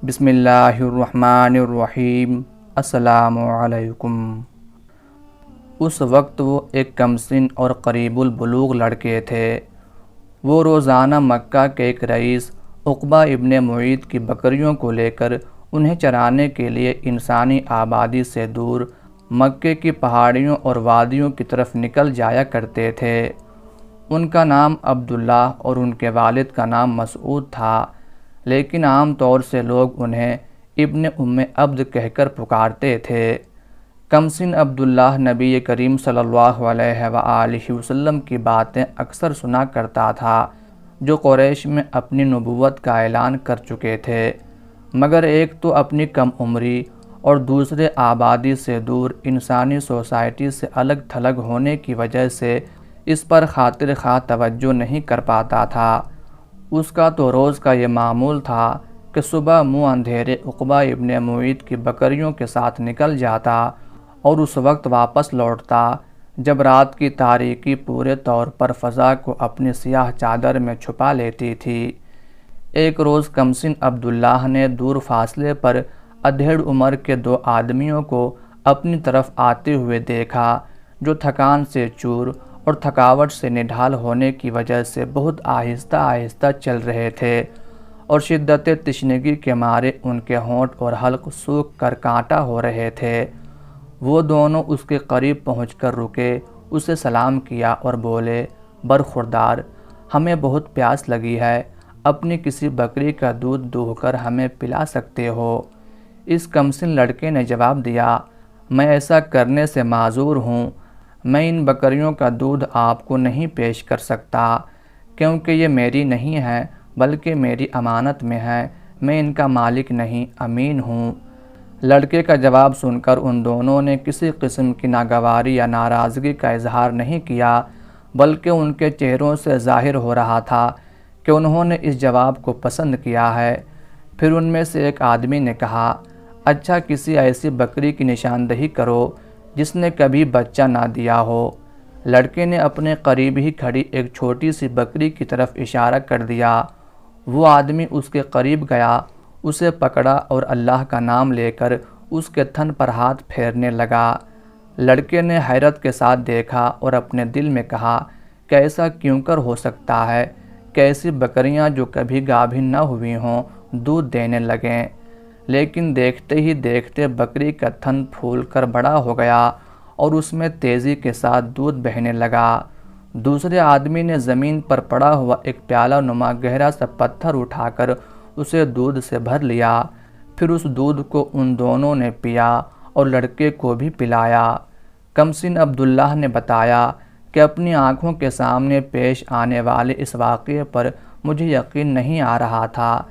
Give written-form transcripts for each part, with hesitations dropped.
بسم اللہ الرحمن الرحیم۔ السلام علیکم۔ اس وقت وہ ایک کمسن اور قریب البلوغ لڑکے تھے۔ وہ روزانہ مکہ کے ایک رئیس عقبہ ابن معیط کی بکریوں کو لے کر انہیں چرانے کے لیے انسانی آبادی سے دور مکے کی پہاڑیوں اور وادیوں کی طرف نکل جایا کرتے تھے۔ ان کا نام عبداللہ اور ان کے والد کا نام مسعود تھا، لیکن عام طور سے لوگ انہیں ابن ام عبد کہہ کر پکارتے تھے۔ کمسن عبداللہ نبی کریم صلی اللہ علیہ وآلہ وسلم کی باتیں اکثر سنا کرتا تھا جو قریش میں اپنی نبوت کا اعلان کر چکے تھے، مگر ایک تو اپنی کم عمری اور دوسرے آبادی سے دور انسانی سوسائٹی سے الگ تھلگ ہونے کی وجہ سے اس پر خاطر خواہ توجہ نہیں کر پاتا تھا۔ اس کا تو روز کا یہ معمول تھا کہ صبح منہ اندھیرے عقبہ ابن معیط کی بکریوں کے ساتھ نکل جاتا اور اس وقت واپس لوٹتا جب رات کی تاریکی پورے طور پر فضا کو اپنی سیاہ چادر میں چھپا لیتی تھی۔ ایک روز کمسن عبداللہ نے دور فاصلے پر ادھیڑ عمر کے دو آدمیوں کو اپنی طرف آتے ہوئے دیکھا جو تھکان سے چور اور تھکاوٹ سے نڈھال ہونے کی وجہ سے بہت آہستہ آہستہ چل رہے تھے اور شدت تشنگی کے مارے ان کے ہونٹ اور حلق سوکھ کر کانٹا ہو رہے تھے۔ وہ دونوں اس کے قریب پہنچ کر رکے، اسے سلام کیا اور بولے، برخوردار، ہمیں بہت پیاس لگی ہے، اپنی کسی بکری کا دودھ دوہ کر ہمیں پلا سکتے ہو؟ اس کمسن لڑکے نے جواب دیا، میں ایسا کرنے سے معذور ہوں، میں ان بکریوں کا دودھ آپ کو نہیں پیش کر سکتا کیونکہ یہ میری نہیں ہے بلکہ میری امانت میں ہے، میں ان کا مالک نہیں، امین ہوں۔ لڑکے کا جواب سن کر ان دونوں نے کسی قسم کی ناگواری یا ناراضگی کا اظہار نہیں کیا، بلکہ ان کے چہروں سے ظاہر ہو رہا تھا کہ انہوں نے اس جواب کو پسند کیا ہے۔ پھر ان میں سے ایک آدمی نے کہا، اچھا کسی ایسی بکری کی نشاندہی کرو جس نے کبھی بچہ نہ دیا ہو۔ لڑکے نے اپنے قریب ہی کھڑی ایک چھوٹی سی بکری کی طرف اشارہ کر دیا۔ وہ آدمی اس کے قریب گیا، اسے پکڑا اور اللہ کا نام لے کر اس کے تھن پر ہاتھ پھیرنے لگا۔ لڑکے نے حیرت کے ساتھ دیکھا اور اپنے دل میں کہا کہ ایسا کیوں کر ہو سکتا ہے کہ ایسی بکریاں جو کبھی گابھن نہ ہوئی ہوں دودھ دینے لگیں، لیکن دیکھتے ہی دیکھتے بکری کا تھن پھول کر بڑا ہو گیا اور اس میں تیزی کے ساتھ دودھ بہنے لگا۔ دوسرے آدمی نے زمین پر پڑا ہوا ایک پیالہ نما گہرا سا پتھر اٹھا کر اسے دودھ سے بھر لیا، پھر اس دودھ کو ان دونوں نے پیا اور لڑکے کو بھی پلایا۔ کمسن عبداللہ نے بتایا کہ اپنی آنکھوں کے سامنے پیش آنے والے اس واقعے پر مجھے یقین نہیں آ رہا تھا۔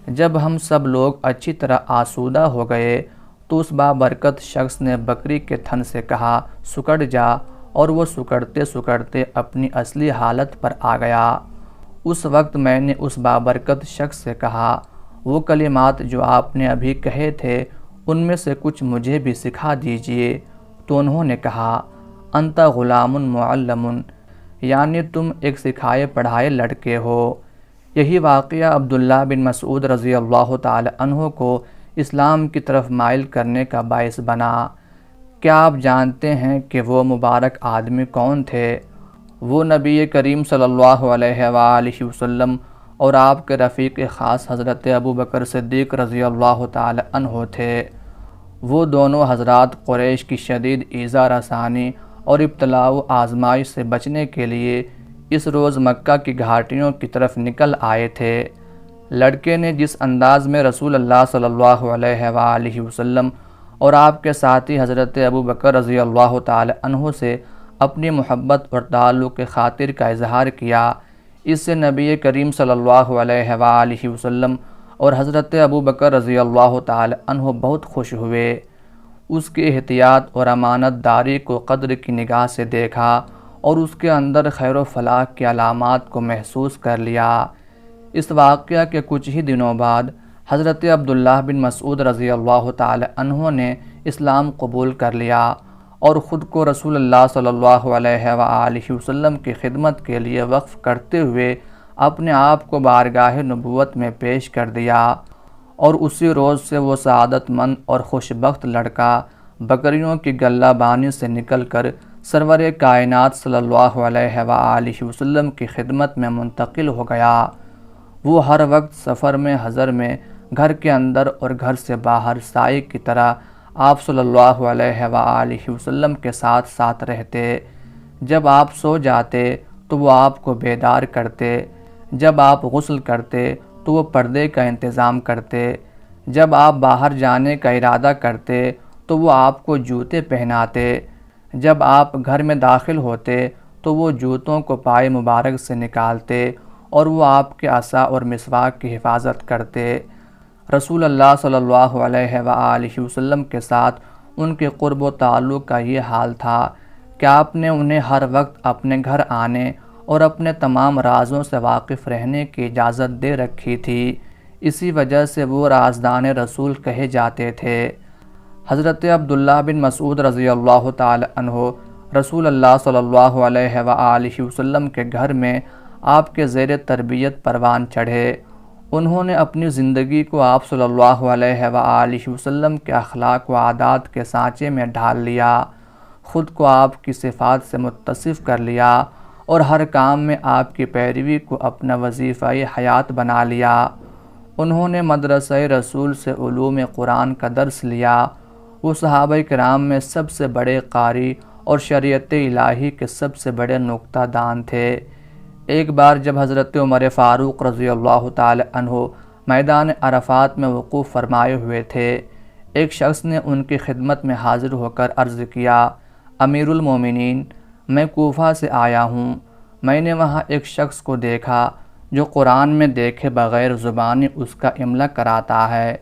جب ہم سب لوگ اچھی طرح آسودہ ہو گئے تو اس بابرکت شخص نے بکری کے تھن سے کہا، سکڑ جا، اور وہ سکڑتے سکڑتے اپنی اصلی حالت پر آ گیا۔ اس وقت میں نے اس بابرکت شخص سے کہا، وہ کلمات جو آپ نے ابھی کہے تھے ان میں سے کچھ مجھے بھی سکھا دیجئے۔ تو انہوں نے کہا، انت غلام معلم، یعنی تم ایک سکھائے پڑھائے لڑکے ہو۔ یہی واقعہ عبداللہ بن مسعود رضی اللہ تعالی عنہ کو اسلام کی طرف مائل کرنے کا باعث بنا۔ کیا آپ جانتے ہیں کہ وہ مبارک آدمی کون تھے؟ وہ نبی کریم صلی اللہ علیہ وآلہ وسلم اور آپ کے رفیق خاص حضرت ابوبکر صدیق رضی اللہ تعالی عنہ تھے۔ وہ دونوں حضرات قریش کی شدید ایذا رسانی اور ابتلاء و آزمائش سے بچنے کے لیے اس روز مکہ کی گھاٹیوں کی طرف نکل آئے تھے۔ لڑکے نے جس انداز میں رسول اللہ صلی اللہ علیہ وآلہ وسلم اور آپ کے ساتھی حضرت ابوبکر رضی اللہ تعالی عنہ سے اپنی محبت اور تعلق خاطر کا اظہار کیا، اس سے نبی کریم صلی اللہ علیہ وآلہ وسلم اور حضرت ابوبکر رضی اللہ تعالی عنہ بہت خوش ہوئے۔ اس کی احتیاط اور امانت داری کو قدر کی نگاہ سے دیکھا اور اس کے اندر خیر و فلاح کی علامات کو محسوس کر لیا۔ اس واقعہ کے کچھ ہی دنوں بعد حضرت عبداللہ بن مسعود رضی اللہ تعالی عنہ نے اسلام قبول کر لیا اور خود کو رسول اللہ صلی اللہ علیہ وآلہ وسلم کی خدمت کے لیے وقف کرتے ہوئے اپنے آپ کو بارگاہ نبوت میں پیش کر دیا اور اسی روز سے وہ سعادت مند اور خوش بخت لڑکا بکریوں کی گلہ بانی سے نکل کر سرور کائنات صلی اللہ علیہ وآلہ وسلم کی خدمت میں منتقل ہو گیا۔ وہ ہر وقت سفر میں، حضر میں، گھر کے اندر اور گھر سے باہر سائے کی طرح آپ صلی اللہ علیہ وآلہ وسلم کے ساتھ ساتھ رہتے۔ جب آپ سو جاتے تو وہ آپ کو بیدار کرتے، جب آپ غسل کرتے تو وہ پردے کا انتظام کرتے، جب آپ باہر جانے کا ارادہ کرتے تو وہ آپ کو جوتے پہناتے، جب آپ گھر میں داخل ہوتے تو وہ جوتوں کو پائے مبارک سے نکالتے اور وہ آپ کے عصا اور مسواک کی حفاظت کرتے۔ رسول اللہ صلی اللہ علیہ وآلہ وسلم کے ساتھ ان کے قرب و تعلق کا یہ حال تھا کہ آپ نے انہیں ہر وقت اپنے گھر آنے اور اپنے تمام رازوں سے واقف رہنے کی اجازت دے رکھی تھی۔ اسی وجہ سے وہ رازدان رسول کہے جاتے تھے۔ حضرت عبداللہ بن مسعود رضی اللہ تعالی عنہ رسول اللہ صلی اللہ علیہ وآلہ وسلم کے گھر میں آپ کے زیر تربیت پروان چڑھے۔ انہوں نے اپنی زندگی کو آپ صلی اللہ علیہ وآلہ وسلم کے اخلاق و عادات کے سانچے میں ڈھال لیا، خود کو آپ کی صفات سے متصف کر لیا اور ہر کام میں آپ کی پیروی کو اپنا وظیفہ حیات بنا لیا۔ انہوں نے مدرسہ رسول سے علوم قرآن کا درس لیا۔ وہ صحابہ کرام میں سب سے بڑے قاری اور شریعت الہی کے سب سے بڑے نکتہ دان تھے۔ ایک بار جب حضرت عمر فاروق رضی اللہ تعالی عنہ میدان عرفات میں وقوف فرمائے ہوئے تھے، ایک شخص نے ان کی خدمت میں حاضر ہو کر عرض کیا، امیر المومنین، میں کوفہ سے آیا ہوں۔ میں نے وہاں ایک شخص کو دیکھا جو قرآن میں دیکھے بغیر زبانی اس کا املا کراتا ہے۔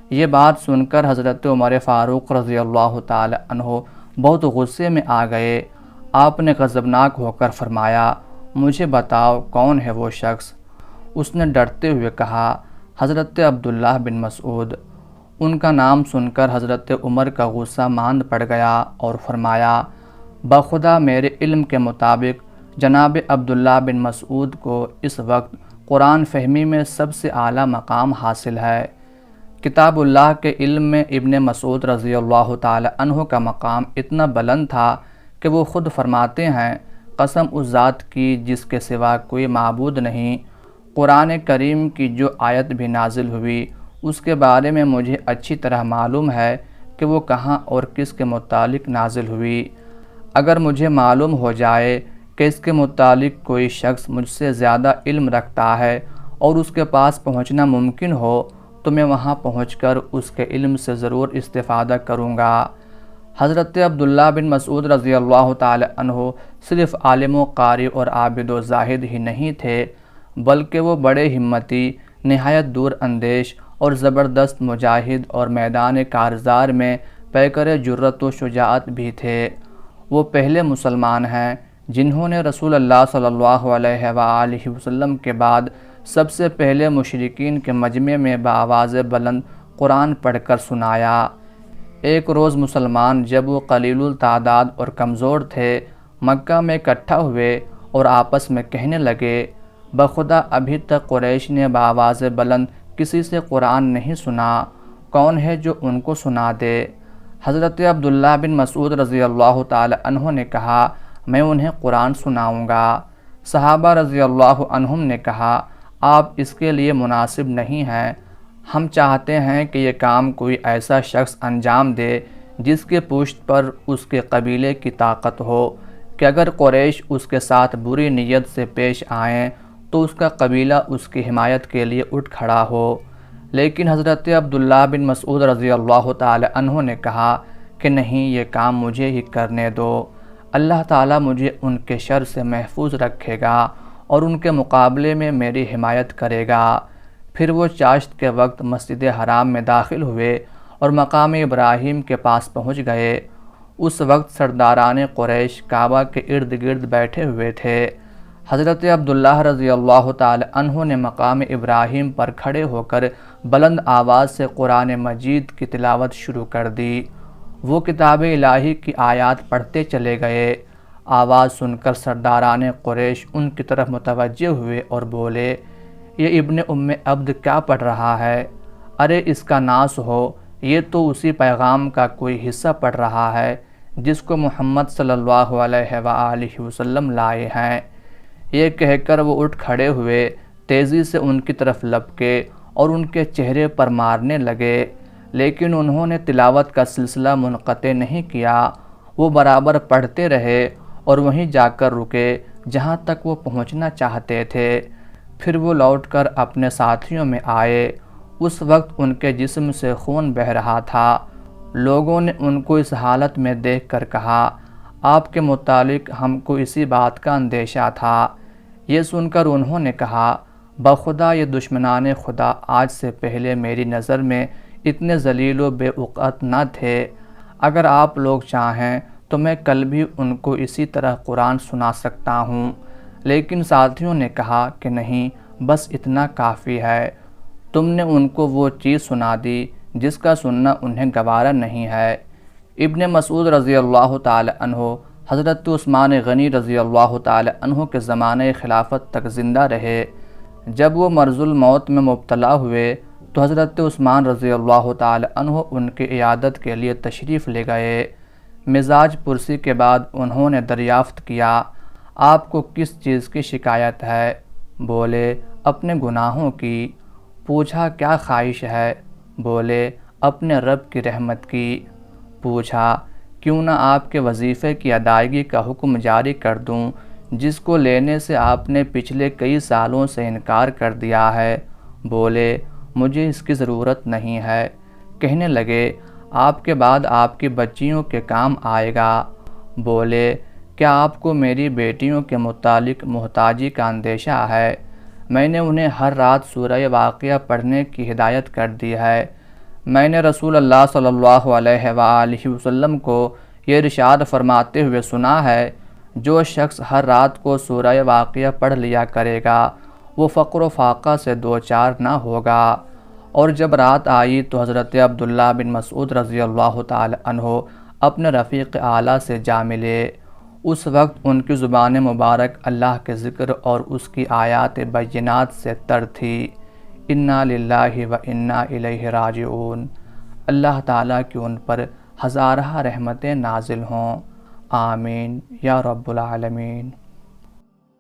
یہ بات سن کر حضرت عمر فاروق رضی اللہ تعالی عنہ بہت غصے میں آ گئے۔ آپ نے غضبناک ہو کر فرمایا، مجھے بتاؤ کون ہے وہ شخص؟ اس نے ڈرتے ہوئے کہا، حضرت عبداللہ بن مسعود۔ ان کا نام سن کر حضرت عمر کا غصہ ماند پڑ گیا اور فرمایا، بخدا میرے علم کے مطابق جناب عبداللہ بن مسعود کو اس وقت قرآن فہمی میں سب سے اعلیٰ مقام حاصل ہے۔ کتاب اللہ کے علم میں ابن مسعود رضی اللہ تعالی عنہ کا مقام اتنا بلند تھا کہ وہ خود فرماتے ہیں، قسم اس ذات کی جس کے سوا کوئی معبود نہیں، قرآن کریم کی جو آیت بھی نازل ہوئی اس کے بارے میں مجھے اچھی طرح معلوم ہے کہ وہ کہاں اور کس کے متعلق نازل ہوئی۔ اگر مجھے معلوم ہو جائے کہ اس کے متعلق کوئی شخص مجھ سے زیادہ علم رکھتا ہے اور اس کے پاس پہنچنا ممکن ہو تو میں وہاں پہنچ کر اس کے علم سے ضرور استفادہ کروں گا۔ حضرت عبداللہ بن مسعود رضی اللہ تعالی عنہ صرف عالم و قاری اور عابد و زاہد ہی نہیں تھے، بلکہ وہ بڑے ہمتی، نہایت دور اندیش اور زبردست مجاہد اور میدان کارزار میں پیکر جرأت و شجاعت بھی تھے۔ وہ پہلے مسلمان ہیں جنہوں نے رسول اللہ صلی اللہ علیہ وآلہ وسلم کے بعد سب سے پہلے مشرکین کے مجمع میں بآواز بلند قرآن پڑھ کر سنایا۔ ایک روز مسلمان جب وہ قلیل التعداد اور کمزور تھے، مکہ میں اکٹھا ہوئے اور آپس میں کہنے لگے، بخدا ابھی تک قریش نے بآواز بلند کسی سے قرآن نہیں سنا، کون ہے جو ان کو سنا دے؟ حضرت عبداللہ بن مسعود رضی اللہ تعالی عنہ نے کہا، میں انہیں قرآن سناؤں گا۔ صحابہ رضی اللہ عنہم نے کہا، آپ اس کے لیے مناسب نہیں ہیں، ہم چاہتے ہیں کہ یہ کام کوئی ایسا شخص انجام دے جس کے پشت پر اس کے قبیلے کی طاقت ہو کہ اگر قریش اس کے ساتھ بری نیت سے پیش آئیں تو اس کا قبیلہ اس کی حمایت کے لیے اٹھ کھڑا ہو۔ لیکن حضرت عبداللہ بن مسعود رضی اللہ تعالی عنہ نے کہا کہ نہیں، یہ کام مجھے ہی کرنے دو، اللہ تعالیٰ مجھے ان کے شر سے محفوظ رکھے گا اور ان کے مقابلے میں میری حمایت کرے گا۔ پھر وہ چاشت کے وقت مسجد حرام میں داخل ہوئے اور مقام ابراہیم کے پاس پہنچ گئے۔ اس وقت سرداران قریش کعبہ کے ارد گرد بیٹھے ہوئے تھے۔ حضرت عبداللہ رضی اللہ تعالی عنہ نے مقام ابراہیم پر کھڑے ہو کر بلند آواز سے قرآن مجید کی تلاوت شروع کر دی۔ وہ کتاب الہی کی آیات پڑھتے چلے گئے۔ آواز سن کر سرداران قریش ان کی طرف متوجہ ہوئے اور بولے، یہ ابن ام عبد کیا پڑھ رہا ہے؟ ارے اس کا ناس ہو، یہ تو اسی پیغام کا کوئی حصہ پڑھ رہا ہے جس کو محمد صلی اللہ علیہ وآلہ وسلم لائے ہیں۔ یہ کہہ کر وہ اٹھ کھڑے ہوئے، تیزی سے ان کی طرف لپکے اور ان کے چہرے پر مارنے لگے، لیکن انہوں نے تلاوت کا سلسلہ منقطع نہیں کیا۔ وہ برابر پڑھتے رہے اور وہیں جا کر رکے جہاں تک وہ پہنچنا چاہتے تھے۔ پھر وہ لوٹ کر اپنے ساتھیوں میں آئے۔ اس وقت ان کے جسم سے خون بہہ رہا تھا۔ لوگوں نے ان کو اس حالت میں دیکھ کر کہا، آپ کے متعلق ہم کو اسی بات کا اندیشہ تھا۔ یہ سن کر انہوں نے کہا، بخدا یہ دشمنان خدا آج سے پہلے میری نظر میں اتنے ذلیل و بے وقعت نہ تھے۔ اگر آپ لوگ چاہیں تو میں کل بھی ان کو اسی طرح قرآن سنا سکتا ہوں، لیکن ساتھیوں نے کہا کہ نہیں، بس اتنا کافی ہے۔ تم نے ان کو وہ چیز سنا دی جس کا سننا انہیں گوارا نہیں ہے۔ ابن مسعود رضی اللہ تعالی عنہ حضرت عثمان غنی رضی اللہ تعالی عنہ کے زمانہ خلافت تک زندہ رہے۔ جب وہ مرض الموت میں مبتلا ہوئے تو حضرت عثمان رضی اللہ تعالی عنہ ان کی عیادت کے لیے تشریف لے گئے۔ مزاج پرسی کے بعد انہوں نے دریافت کیا، آپ کو کس چیز کی شکایت ہے؟ بولے، اپنے گناہوں کی۔ پوچھا، کیا خواہش ہے؟ بولے، اپنے رب کی رحمت کی۔ پوچھا، کیوں نہ آپ کے وظیفے کی ادائیگی کا حکم جاری کر دوں جس کو لینے سے آپ نے پچھلے کئی سالوں سے انکار کر دیا ہے؟ بولے، مجھے اس کی ضرورت نہیں ہے۔ کہنے لگے، آپ کے بعد آپ کی بچیوں کے کام آئے گا۔ بولے، کیا آپ کو میری بیٹیوں کے متعلق محتاجی کا اندیشہ ہے؟ میں نے انہیں ہر رات سورہ واقعہ پڑھنے کی ہدایت کر دی ہے۔ میں نے رسول اللہ صلی اللہ علیہ وآلہ وسلم کو یہ ارشاد فرماتے ہوئے سنا ہے، جو شخص ہر رات کو سورہ واقعہ پڑھ لیا کرے گا وہ فقر و فاقہ سے دوچار نہ ہوگا۔ اور جب رات آئی تو حضرت عبداللہ بن مسعود رضی اللہ تعالی عنہ اپنے رفیق اعلیٰ سے جا ملے۔ اس وقت ان کی زبان مبارک اللہ کے ذکر اور اس کی آیات بینات سے تر تھی۔ انا للہ و انا الیہ راجعون۔ اللہ تعالیٰ کی ان پر ہزارہ رحمتیں نازل ہوں، آمین یا رب العالمین۔